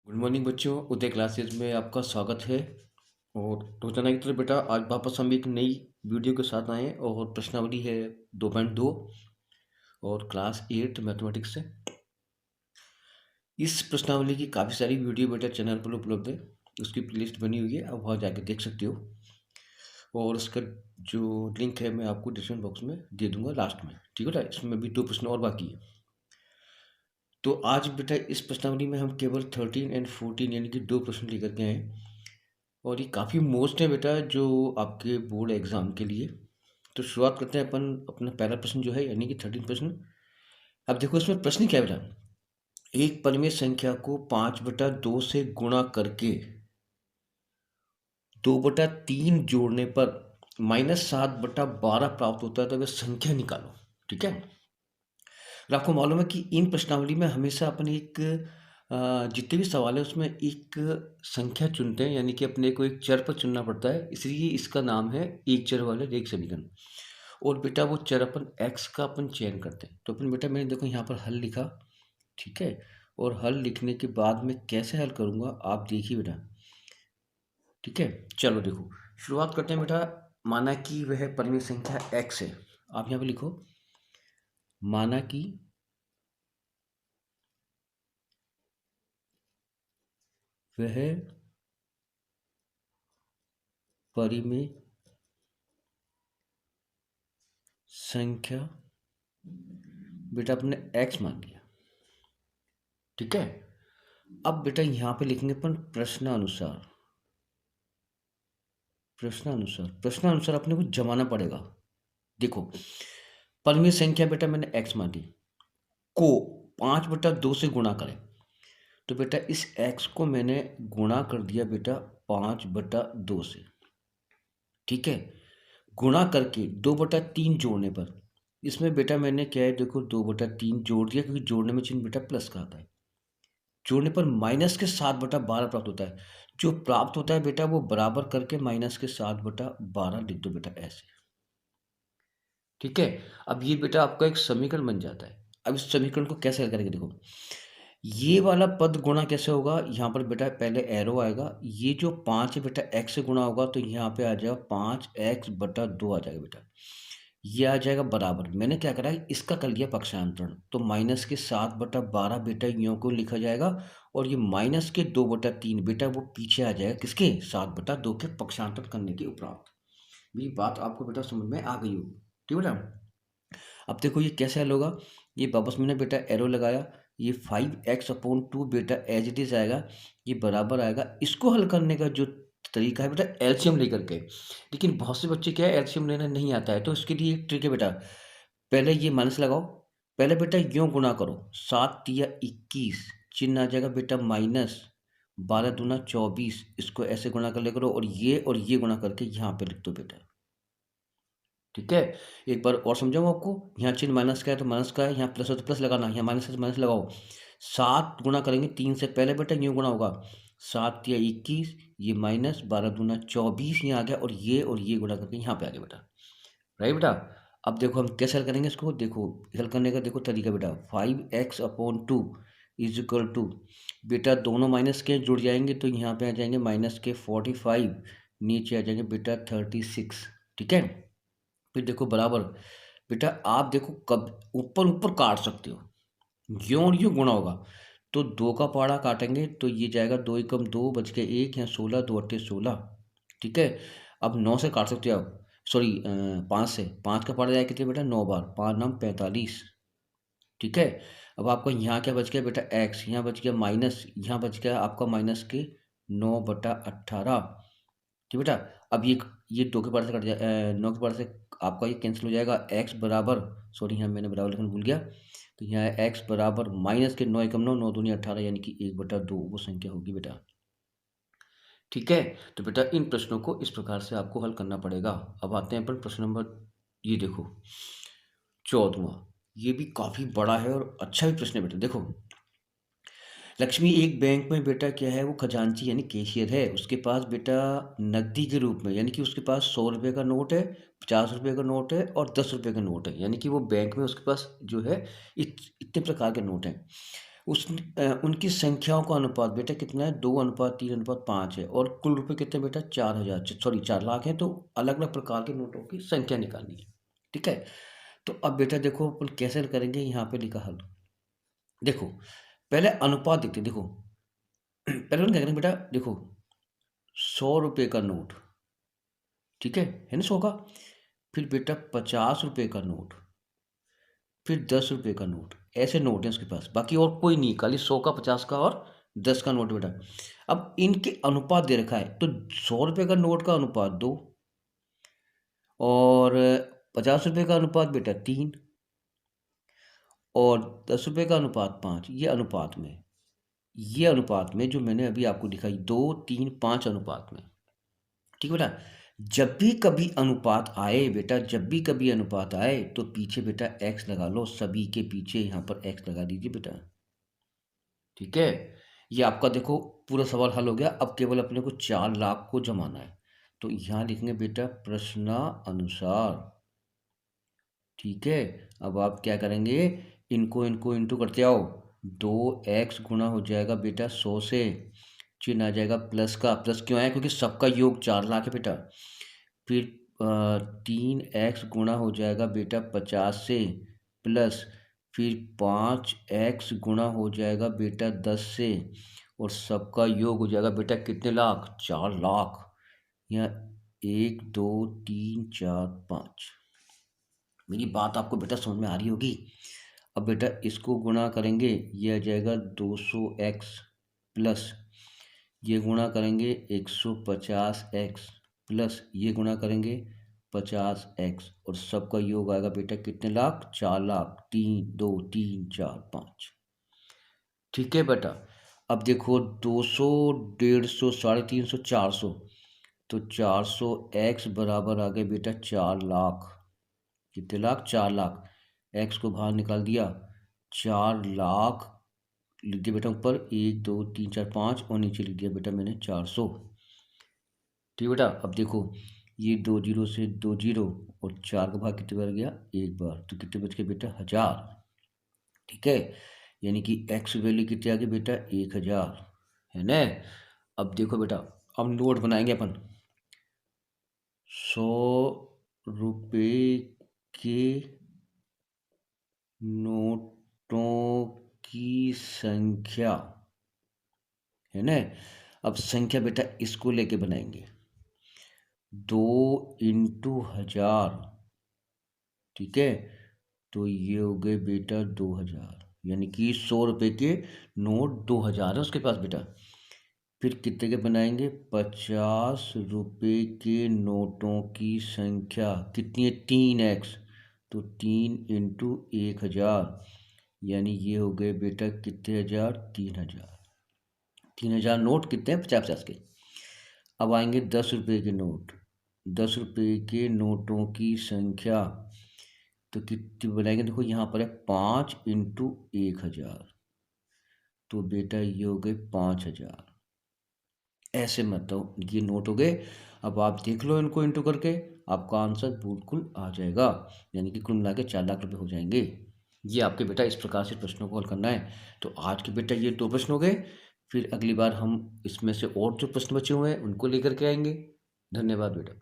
Good morning बच्चों, उदय classes में आपका स्वागत है। और रोजाना की तरह बेटा आज वापस हम एक नई वीडियो के साथ आए हैं और प्रश्नावली है 2.2 और क्लास 8 मैथमेटिक्स से। इस प्रश्नावली की काफ़ी सारी वीडियो बेटा चैनल पर उपलब्ध है, उसकी प्लेलिस्ट बनी हुई है, आप वहाँ जाके देख सकते हो। और उसका जो लिंक है मैं आपको डिस्क्रिप्शन बॉक्स में दे दूंगा लास्ट में, ठीक है बेटा। इसमें भी 2 प्रश्न और बाकी है। तो आज बेटा इस प्रश्नावली में हम केवल 13 एंड 14 यानी कि 2 प्रश्न लेकर के आए हैं और ये काफ़ी मोस्ट है बेटा जो आपके बोर्ड एग्जाम के लिए। तो शुरुआत करते हैं अपन अपना पहला प्रश्न जो है यानी कि 13 प्रश्न। अब देखो इसमें प्रश्न क्या है बेटा, एक परिमेय संख्या को 5/2 से गुणा करके 2/3 जोड़ने पर -7/12 प्राप्त होता है, तो वह संख्या निकालो। ठीक है। और आपको मालूम है कि इन प्रश्नावली में हमेशा अपन एक जितने भी सवाल है उसमें एक संख्या चुनते हैं, यानी कि अपने को एक चर पर चुनना पड़ता है, इसलिए इसका नाम है एक चर वाले रेख समीकरण। और बेटा वो चर अपन x का अपन चयन करते हैं। तो अपन बेटा मैंने देखो यहाँ पर हल लिखा, ठीक है। और हल लिखने के बाद मैं कैसे हल करूँगा आप देखिए बेटा, ठीक है। चलो देखो शुरुआत करते हैं बेटा। माना कि वह परिमेय संख्या x है, आप यहाँ पे लिखो माना कि वह परिमेय संख्या बेटा अपने x मान लिया, ठीक है। अब बेटा यहाँ पे लिखेंगे अपन प्रश्नानुसार। प्रश्नानुसार अपने को जमाना पड़ेगा। देखो परिमेय संख्या बेटा मैंने x मान ली को 5/2 से गुणा करें, तो बेटा इस x को मैंने गुणा कर दिया बेटा 5/2 से, ठीक है। गुणा करके 2/3 जोड़ने पर, इसमें बेटा मैंने क्या है देखो 2/3 जोड़ दिया, क्योंकि जोड़ने में चिन्ह बेटा प्लस का आता है। जोड़ने पर -7/12 प्राप्त होता है। जो प्राप्त होता है बेटा वो बराबर करके -7/12 लिख दो बेटा ऐसे, ठीक है। अब ये बेटा आपका एक समीकरण बन जाता है। अब इस समीकरण को कैसे हल करेंगे देखो, ये वाला पद गुणा कैसे होगा, यहाँ पर बेटा पहले एरो आएगा, ये जो 5 है बेटा x से गुणा होगा तो यहाँ पे आ जाएगा 5x/2 आ जाएगा बेटा। ये आ जाएगा बराबर, मैंने क्या करा है इसका कर लिया पक्षांतरण, तो -7/12 बेटा यों को लिखा जाएगा। और ये -2/3 बेटा वो पीछे आ जाएगा किसके 7/2 के पक्षांतरण करने के उपरांत। ये बात आपको बेटा समझ में आ गई होगी, ठीक है बेटा। अब देखो ये कैसे हल होगा, ये वापस मैंने बेटा एरो लगाया, ये 5x/2 बेटा एज इट इज आएगा, ये बराबर आएगा। इसको हल करने का जो तरीका है बेटा एलसीएम लेकर के, लेकिन बहुत से बच्चे क्या है एलसीएम लेना नहीं आता है, तो इसके लिए एक ट्रिक है बेटा। पहले ये माइनस लगाओ, पहले बेटा यूं गुणा करो, 7×3 = 21, चिन्ह आ जाएगा बेटा माइनस, 12×2 = 24, इसको ऐसे गुणा कर ले करो और ये गुणा करके यहाँ पे लिख दो बेटा, ठीक है। एक बार और समझाऊँ आपको, यहाँ चिन्ह माइनस का है तो माइनस का है, यहाँ प्लस है तो प्लस लगाना, यहाँ माइनस है तो माइनस लगाओ। 7 गुणा करेंगे 3 से, पहले बेटा यूँ गुणा होगा, 7×3 = 21, ये माइनस 12×2 = 24 यहाँ आ गया, और ये गुणा करके यहाँ पे आ गया बेटा, राइट बेटा। अब देखो हम कैसे हल करेंगे इसको, देखो हल करने का देखो तरीका बेटा, 5x/2 = बेटा दोनों माइनस के जुड़ जाएंगे तो यहाँ पे आ जाएंगे -45, नीचे आ जाएंगे बेटा 36, ठीक है। फिर देखो बराबर, बेटा आप देखो कब ऊपर ऊपर काट सकते हो, यों और यूं गुणा होगा तो 2 का पहाड़ा काटेंगे तो ये जाएगा 2 × 2 बच के 1, यहाँ 16, 2×8 = 16, ठीक है। अब 9 से काट सकते हो आप, सॉरी 5 से, 5 का पहाड़ा जाएगा कितने बेटा 9 बार, 5×9 = 45, ठीक है। अब आपका यहाँ क्या बच गया बेटा x, यहाँ बच गया माइनस, यहाँ बच गया आपका -9/18, ठीक बेटा। अब ये 2 के पार से कट जाए 9 के पार से आपका ये कैंसिल हो जाएगा, x बराबर, सॉरी यहाँ मैंने बराबर लिखना भूल गया, तो यहाँ x बराबर माइनस के 9 × 9 9 दूनी 18, यानी कि 1/2 वो संख्या होगी बेटा, ठीक है। तो बेटा इन प्रश्नों को इस प्रकार से आपको हल करना पड़ेगा। अब आते हैं अपन प्रश्न नंबर, ये देखो 14वां, ये भी काफी बड़ा है और अच्छा भी प्रश्न है बेटा। देखो लक्ष्मी एक बैंक में बेटा क्या है, वो खजांची यानी कैशियर है, उसके पास बेटा नकदी के रूप में, यानी कि उसके पास 100 रुपये का नोट है, 50 रुपये का नोट है और 10 रुपये का नोट है, यानी कि वो बैंक में उसके पास जो है इतने प्रकार के नोट हैं। उनकी संख्याओं का अनुपात बेटा कितना है, 2:3:5 है, और कुल रुपए कितने बेटा, 4,000, सॉरी 4 लाख है। तो अलग अलग प्रकार के नोटों की संख्या निकालनी है। ठीक है, तो अब बेटा देखो अपन कैसे करेंगे, यहाँ पे लिखा हल। देखो पहले अनुपात देखते, देखो पहले क्या करेंगे बेटा, देखो 100 रुपये का नोट, ठीक है ना, 100 का। फिर बेटा 50 रुपये का नोट, फिर 10 रुपये का नोट, ऐसे नोट है उसके पास, बाकी और कोई नहीं, खाली 100 का, 50 का और 10 का नोट बेटा। अब इनके अनुपात दे रखा है, तो 100 रुपये का नोट का अनुपात 2, और 50 रुपये का अनुपात बेटा 3, और 10 रुपये का अनुपात 5। ये अनुपात में जो मैंने अभी आपको दिखाई, 2, 3, 5 अनुपात में। ठीक है बेटा, जब भी कभी अनुपात आए बेटा, जब भी कभी अनुपात आए तो पीछे बेटा x लगा लो, सभी के पीछे यहाँ पर x लगा दीजिए बेटा। ठीक है, ये आपका देखो पूरा सवाल हल हो गया। अब केवल अपने को 4 लाख को जमाना है, तो यहाँ लिखेंगे बेटा प्रश्नानुसार। ठीक है, अब आप क्या करेंगे, इनको इनको इंटू करते आओ, 2x गुना हो जाएगा बेटा 100 से, चिन्ह आ जाएगा प्लस का, प्लस क्यों आया, क्योंकि सबका योग 4 लाख है बेटा। फिर 3x गुना हो जाएगा बेटा 50 से, प्लस फिर 5x गुना हो जाएगा बेटा 10 से, और सबका योग हो जाएगा बेटा कितने लाख, 4 लाख। यहाँ 1, 2, 3, 4, 5। मेरी बात आपको बेटा समझ में आ रही होगी। अब बेटा इसको गुणा करेंगे, ये आ जाएगा 200x, प्लस ये गुणा करेंगे 150x, प्लस ये गुणा करेंगे 50x, और सबका योग आएगा बेटा कितने लाख, 4 लाख। 3, 2, 3, 4, 5। ठीक है बेटा, अब देखो 200, 150, 350, 400, तो 400x बराबर आ गए बेटा 4 लाख। कितने लाख, 4 लाख। x को बाहर निकाल दिया, 4 लाख लिख दिया बेटा ऊपर, 1, 2, 3, 4, 5, और नीचे लिख दिया बेटा मैंने 400। ठीक बेटा, अब देखो ये 2 जीरो से 2 जीरो, और 4 का भाग कितने बार गया, 1 बार, तो कितने बच गए बेटा, 1000। ठीक है, यानी कि x वैल्यू कितनी आ गई बेटा, 1000, है ना। अब देखो बेटा, अब नोट बनाएंगे अपन। 100 रुपये के नोटों की संख्या, है ना। अब संख्या बेटा इसको लेके बनाएंगे, 2 इंटू 1000। ठीक है, तो ये हो गए बेटा 2000, यानी कि 100 रुपये के नोट 2000 है उसके पास बेटा। फिर कितने के बनाएंगे, 50 रुपये के नोटों की संख्या कितनी है, 3x, तो 3 इंटू 1000, यानी ये हो गए बेटा कितने हजार, 3000। 3000 नोट कितने हैं, 50-50 के। अब आएंगे 10 रुपये के नोट, 10 रुपये के नोटों की संख्या, तो कितनी बनाएंगे, देखो यहाँ पर है 5 इंटू 1000, तो बेटा ये हो गए 5000। ऐसे मतलब ये नोट हो गए। अब आप देख लो इनको इंटू करके, आपका आंसर बिल्कुल आ जाएगा, यानी कि कुल मिला के 4 लाख रुपए हो जाएंगे। ये आपके बेटा इस प्रकार से प्रश्नों को हल करना है। तो आज के बेटा ये 2 प्रश्न हो गए, फिर अगली बार हम इसमें से और जो प्रश्न बचे हुए हैं उनको लेकर के आएंगे। धन्यवाद बेटा।